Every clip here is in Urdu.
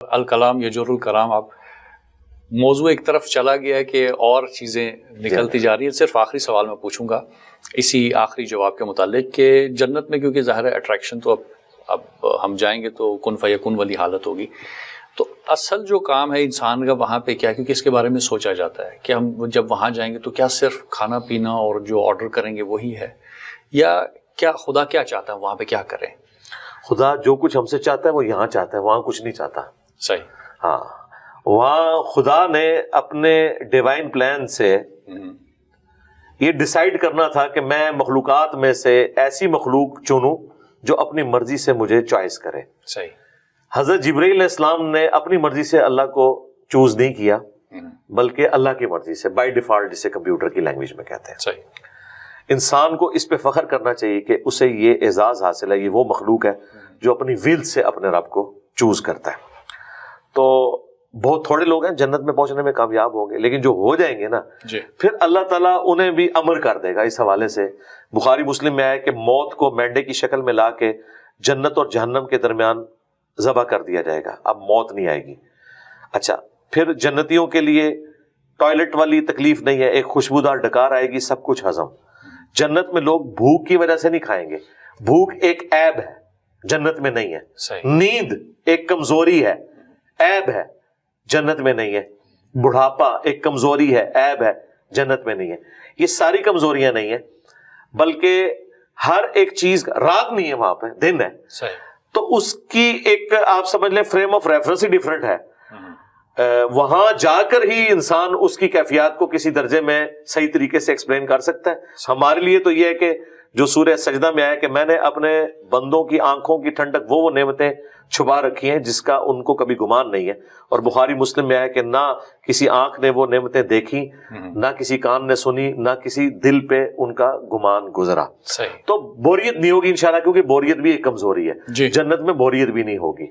الکلام یجر الکلام، اب موضوع ایک طرف چلا گیا کہ اور چیزیں نکلتی جا رہی ہیں. صرف آخری سوال میں پوچھوں گا اسی آخری جواب کے متعلق کہ جنت میں کیونکہ ظاہر ہے اٹریکشن تو اب ہم جائیں گے تو کن فیکون والی حالت ہوگی، تو اصل جو کام ہے انسان کا وہاں پہ کیا؟ کیونکہ اس کے بارے میں سوچا جاتا ہے کہ ہم جب وہاں جائیں گے تو کیا صرف کھانا پینا اور جو آرڈر کریں گے وہی ہے، یا کیا خدا کیا چاہتا ہے وہاں پہ کیا کریں؟ خدا جو کچھ ہم سے چاہتا ہے وہ یہاں چاہتا ہے، وہاں کچھ نہیں چاہتا. صحیح. ہاں، وہاں خدا نے اپنے ڈیوائن پلان سے یہ ڈیسائیڈ کرنا تھا کہ میں مخلوقات میں سے ایسی مخلوق چنوں جو اپنی مرضی سے مجھے چوائس کرے. صحیح. حضرت جبرائیل علیہ السلام نے اپنی مرضی سے اللہ کو چوز نہیں کیا، بلکہ اللہ کی مرضی سے، بائی ڈیفالٹ، جسے کمپیوٹر کی لینگویج میں کہتے ہیں. صحیح. انسان کو اس پہ فخر کرنا چاہیے کہ اسے یہ اعزاز حاصل ہے، یہ وہ مخلوق ہے جو اپنی ول سے اپنے رب کو چوز کرتا ہے. تو بہت تھوڑے لوگ ہیں جنت میں پہنچنے میں کامیاب ہوں گے، لیکن جو ہو جائیں گے نا پھر اللہ تعالیٰ انہیں بھی امر کر دے گا. اس حوالے سے بخاری مسلم میں آیا کہ موت کو مینڈے کی شکل میں لا کے جنت اور جہنم کے درمیان ذبح کر دیا جائے گا، اب موت نہیں آئے گی. اچھا، پھر جنتیوں کے لیے ٹوائلٹ والی تکلیف نہیں ہے، ایک خوشبودار ڈکار آئے گی، سب کچھ ہضم. جنت میں لوگ بھوک کی وجہ سے نہیں کھائیں گے، بھوک ایک عیب ہے، جنت میں نہیں ہے. نیند ایک کمزوری ہے، عیب ہے، جنت میں نہیں ہے. بڑھاپا ایک کمزوری ہے، عیب ہے، جنت میں نہیں ہے. یہ ساری کمزوریاں نہیں ہیں، بلکہ ہر ایک چیز، رات نہیں ہے وہاں پہ، دن ہے. تو اس کی ایک آپ سمجھ لیں frame of reference he different ہے. وہاں جا کر ہی انسان اس کی کیفیات کو کسی درجے میں صحیح طریقے سے ایکسپلین کر سکتا ہے. ہمارے لیے تو یہ ہے کہ جو سورہ سجدہ میں آیا کہ میں نے اپنے بندوں کی آنکھوں کی ٹھنڈک وہ نعمتیں چھپا رکھی ہیں جس کا ان کو کبھی گمان نہیں ہے. اور بخاری مسلم میں آیا کہ نہ کسی آنکھ نے وہ نعمتیں دیکھی، نہ کسی کان نے سنی، نہ کسی دل پہ ان کا گمان گزرا. تو بوریت نہیں ہوگی انشاءاللہ، کیونکہ بوریت بھی ایک کمزوری ہے. جنت میں بوریت بھی نہیں ہوگی.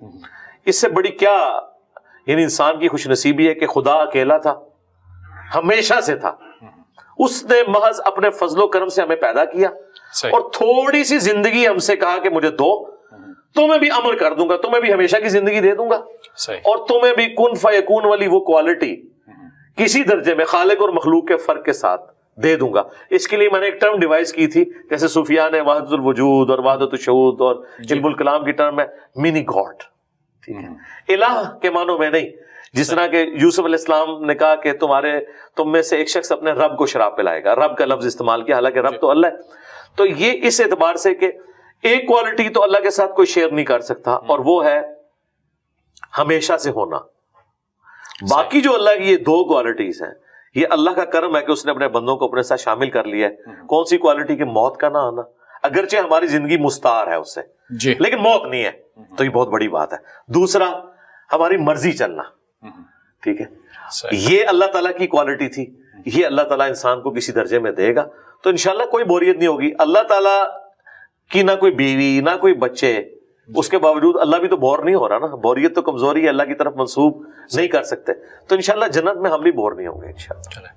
اس سے بڑی کیا یعنی انسان کی خوش نصیبی ہے کہ خدا اکیلا تھا، ہمیشہ سے تھا. اس نے محض اپنے فضل و کرم سے ہمیں پیدا کیا اور تھوڑی سی زندگی ہم سے کہا کہ مجھے دو، تمہیں بھی امر کر دوں گا، تمہیں بھی ہمیشہ کی زندگی دے دوں گا، اور تمہیں بھی کن فیکون والی وہ کوالٹی کسی درجے میں خالق اور مخلوق کے فرق کے ساتھ دے دوں گا. اس کے لیے میں نے ایک ٹرم ڈیوائز کی تھی، جیسے صوفیاء نے وحدت الوجود اور وحدت الشہود اور علم الکلام کی ٹرم ہے منی گاڈ. الہ کے معنوں میں نہیں، جس طرح کہ یوسف علیہ السلام نے کہا کہ تم میں سے ایک شخص اپنے رب کو شراب پلائے گا، رب کا لفظ استعمال کیا، حالانکہ رب تو اللہ ہے. تو یہ اس اعتبار سے کہ ایک کوالٹی تو اللہ کے ساتھ کوئی شیئر نہیں کر سکتا، اور وہ ہے ہمیشہ سے ہونا. باقی جو اللہ کی یہ دو کوالٹیز ہیں، یہ اللہ کا کرم ہے کہ اس نے اپنے بندوں کو اپنے ساتھ شامل کر لیا ہے. کون سی کوالٹی؟ کہ موت کا نہ آنا، اگرچہ ہماری زندگی مستعار ہے اس سے، لیکن موت نہیں ہے، تو یہ بہت بڑی بات ہے. دوسرا، ہماری مرضی چلنا. ٹھیک ہے، یہ اللہ تعالیٰ کی کوالٹی تھی، یہ اللہ تعالیٰ انسان کو کسی درجے میں دے گا تو انشاءاللہ کوئی بوریت نہیں ہوگی. اللہ تعالیٰ کی نہ کوئی بیوی نہ کوئی بچے، اس کے باوجود اللہ بھی تو بور نہیں ہو رہا نا. بوریت تو کمزوری ہے، اللہ کی طرف منسوب نہیں کر سکتے. تو انشاءاللہ جنت میں ہم بھی بور نہیں ہوں گے انشاءاللہ.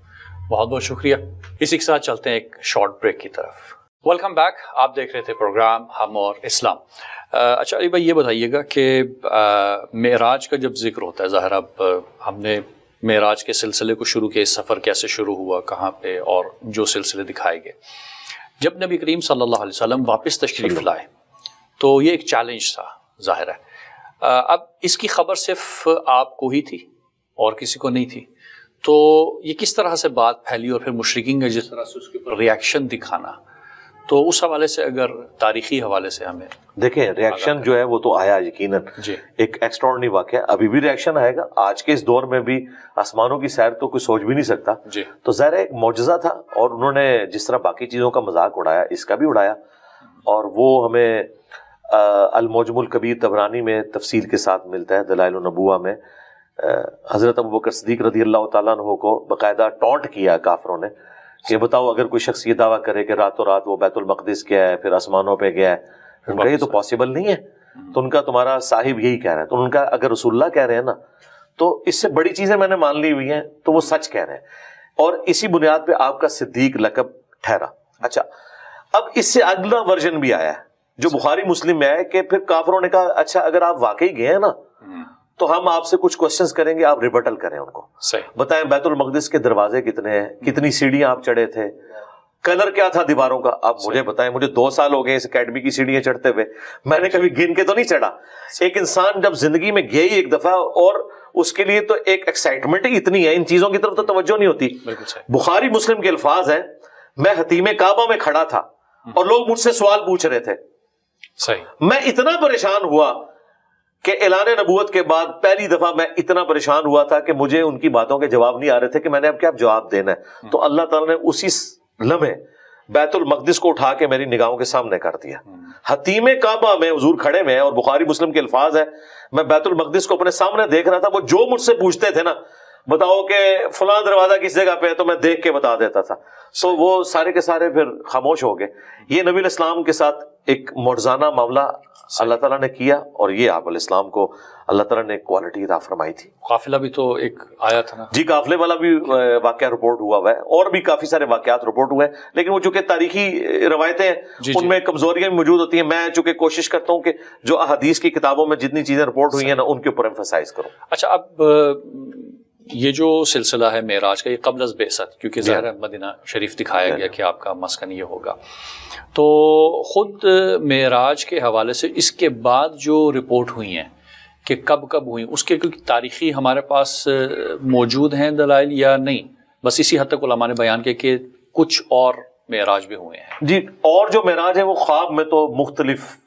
بہت بہت شکریہ. اسی کے ساتھ چلتے ہیں ایک شارٹ بریک کی طرف. Welcome back. آپ دیکھ رہے تھے پروگرام ہم اور اسلام. اچھا علی بھائی، یہ بتائیے گا کہ معراج کا جب ذکر ہوتا ہے، ظاہر اب ہم نے معراج کے سلسلے کو شروع کیا، سفر کیسے شروع ہوا، کہاں پہ، اور جو سلسلے دکھائے گئے. جب نبی کریم صلی اللہ علیہ وسلم واپس تشریف لائے تو یہ ایک چیلنج تھا، ظاہر ہے. اب اس کی خبر صرف آپ کو ہی تھی اور کسی کو نہیں تھی، تو یہ کس طرح سے بات پھیلی، اور پھر مشرکین کا جس طرح سے اس کے اوپر ریاکشن دکھانا، تو اس حوالے سے اگر تاریخی حوالے سے ہمیں دیکھیں. ریاکشن جو ہے وہ تو آیا یقیناً، ایک ایکسٹراڈنری واقعہ، ابھی بھی ریاکشن آئے گا. آج کے اس دور میں بھی آسمانوں کی سیر تو کوئی سوچ بھی نہیں سکتا. تو ظاہر ایک معجزہ تھا، اور انہوں نے جس طرح باقی چیزوں کا مذاق اڑایا، اس کا بھی اڑایا. اور وہ ہمیں المعجم الکبیر طبرانی میں تفصیل کے ساتھ ملتا ہے. دلائل النبوہ میں حضرت ابوبکر صدیق رضی اللہ تعالیٰ عنہ کو باقاعدہ ٹونٹ کیا کافروں نے کہ بتاؤ اگر کوئی شخص یہ دعویٰ کرے کہ راتوں رات وہ بیت المقدس گیا ہے، پھر آسمانوں پہ گیا ہے، ان کا یہ تو پاسبل نہیں ہے. تو ان کا تمہارا صاحب یہی کہہ رہا ہے. تو ان کا اگر رسول اللہ کہہ رہے ہیں نا، تو اس سے بڑی چیزیں میں نے مان لی ہوئی ہیں، تو وہ سچ کہہ رہے ہیں، اور اسی بنیاد پہ آپ کا صدیق لقب ٹھہرا. اچھا، اب اس سے اگلا ورژن بھی آیا ہے جو بخاری مسلم میں ہے کہ پھر کافروں نے کہا اچھا اگر آپ واقعی گئے ہیں نا تو ہم آپ سے کچھ کوشچنز کریں گے, آپ ریبٹل کریں ان کو. صحیح. بتائیں بیت المقدس کے دروازے کتنے ہیں, کتنی سیڑھیاں آپ چڑھے تھے, کلر کیا تھا دیواروں کا, آپ مجھے بتائیں. مجھے 2 سال ہو گئے اس اکیڈمی کی سیڑھیاں چڑھتے ہوئے, میں نے کبھی گن کے تو نہیں چڑھا. ایک انسان جب زندگی میں گیا ہی ایک دفعہ, اور اس کے لیے تو ایک ایکسائٹمنٹ ہی اتنی ہے, ان چیزوں کی طرف تو توجہ نہیں ہوتی. بخاری مسلم کے الفاظ ہیں, میں حتیم کعبہ میں کھڑا تھا اور لوگ مجھ سے سوال پوچھ رہے تھے. صحیح. میں اتنا پریشان ہوا کہ اعلان نبوت کے بعد پہلی دفعہ میں اتنا پریشان ہوا تھا کہ مجھے ان کی باتوں کے جواب نہیں آ رہے تھے کہ میں نے اب کیا جواب دینا ہے. تو اللہ تعالیٰ نے اسی لمحے بیت المقدس کو اٹھا کے میری نگاہوں کے سامنے کر دیا. حتیم کعبہ میں حضور کھڑے میں, اور بخاری مسلم کے الفاظ ہیں, میں بیت المقدس کو اپنے سامنے دیکھ رہا تھا. وہ جو مجھ سے پوچھتے تھے نا, بتاؤ کہ فلاں دروازہ کس جگہ پہ ہے, تو میں دیکھ کے بتا دیتا تھا. تو وہ سارے کے سارے پھر خاموش ہو گئے. یہ نبی الاسلام کے ساتھ ایک معجزانہ معاملہ اللہ تعالیٰ نے کیا, اور یہ آپ علیہ السلام کو اللہ تعالیٰ نے ایک کوالٹی عطا فرمائی تھی. قافلہ بھی تو ایک آیا تھا نا. جی, قافلے والا بھی واقعہ رپورٹ ہوا ہے, اور بھی کافی سارے واقعات رپورٹ ہوئے ہیں, لیکن وہ چونکہ تاریخی روایتیں ہیں, ان میں کمزوریاں بھی موجود ہوتی ہیں. میں چونکہ کوشش کرتا ہوں کہ جو احادیث کی کتابوں میں جتنی چیزیں رپورٹ ہوئی ہیں نا, ان کے اوپر ایمفسائز کروں. اچھا, اب یہ جو سلسلہ ہے معراج کا, یہ قبل از بعثت, کیونکہ ظاہر ہے مدینہ شریف دکھایا گیا کہ آپ کا مسکن یہ ہوگا, تو خود معراج کے حوالے سے اس کے بعد جو رپورٹ ہوئی ہیں کہ کب کب ہوئی, اس کے کوئی تاریخی ہمارے پاس موجود ہیں دلائل یا نہیں؟ بس اسی حد تک علماء نے بیان کیا کہ کچھ اور معراج بھی ہوئے ہیں. جی, اور جو معراج ہے وہ خواب میں تو مختلف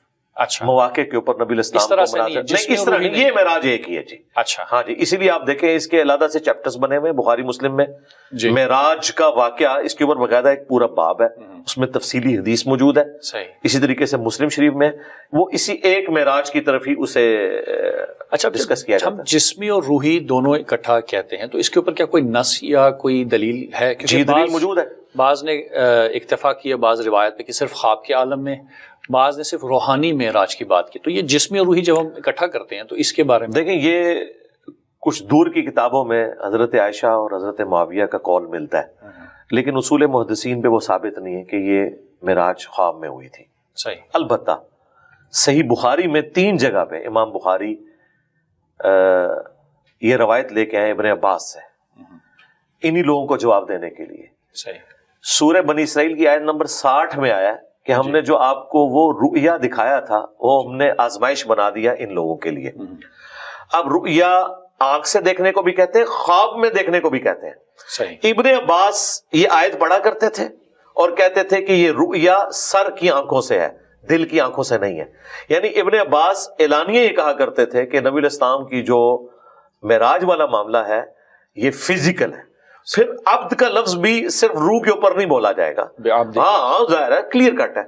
مواقع کے اوپر نبی الاسلام اس طرح سے نہیں, اس طرح نہیں, یہ معراج ایک ہی ہے. جی اچھا, ہاں جی, اسی لیے آپ دیکھیں اس کے علیحدہ سے چیپٹرز بنے ہوئے بخاری مسلم میں. معراج کا واقعہ, اس کے اوپر باقاعدہ ایک پورا باب ہے, اس میں تفصیلی حدیث موجود ہے. صحیح. اسی طریقے سے مسلم شریف میں وہ اسی ایک معراج کی طرف ہی اسے ڈسکس کیا جاتا ہے. جسمی اور روحی دونوں اکٹھا کہتے ہیں, تو اس کے اوپر کیا کوئی نص یا کوئی دلیل ہے؟ جی, دلیل موجود ہے. بعض نے اکتفا کیا بعض روایت پہ کہ صرف خواب کے عالم میں, بعض نے صرف روحانی معراج کی بات کی. تو یہ جسمی اور روحی جب ہم اکٹھا کرتے ہیں تو اس کے بارے میں دیکھیں, یہ کچھ دور کی کتابوں میں حضرت عائشہ اور حضرت معاویہ کا قول ملتا ہے, لیکن اصول محدثین پہ وہ ثابت نہیں ہے کہ یہ معراج خواب میں ہوئی تھی. صحیح. البتہ صحیح بخاری میں 3 جگہ پہ امام بخاری یہ روایت لے کے آئے ابن عباس سے, انہی لوگوں کو جواب دینے کے لیے. صحیح. سورہ بنی اسرائیل کی آیت نمبر 60 میں آیا کہ ہم نے جو آپ کو وہ رؤیا دکھایا تھا وہ ہم نے آزمائش بنا دیا ان لوگوں کے لیے. اب رؤیا آنکھ سے دیکھنے کو بھی کہتے ہیں, خواب میں دیکھنے کو بھی کہتے ہیں. صحیح. ابن عباس یہ آیت پڑھا کرتے تھے اور کہتے تھے کہ یہ رؤیا سر کی آنکھوں سے ہے, دل کی آنکھوں سے نہیں ہے. یعنی ابن عباس اعلانیہ یہ کہا کرتے تھے کہ نبی الاسلام کی جو معراج والا معاملہ ہے یہ فزیکل ہے. پھر عبد کا لفظ بھی صرف روح کے اوپر نہیں بولا جائے گا. ہاں ظاہر ہے, کلیئر کٹ ہے.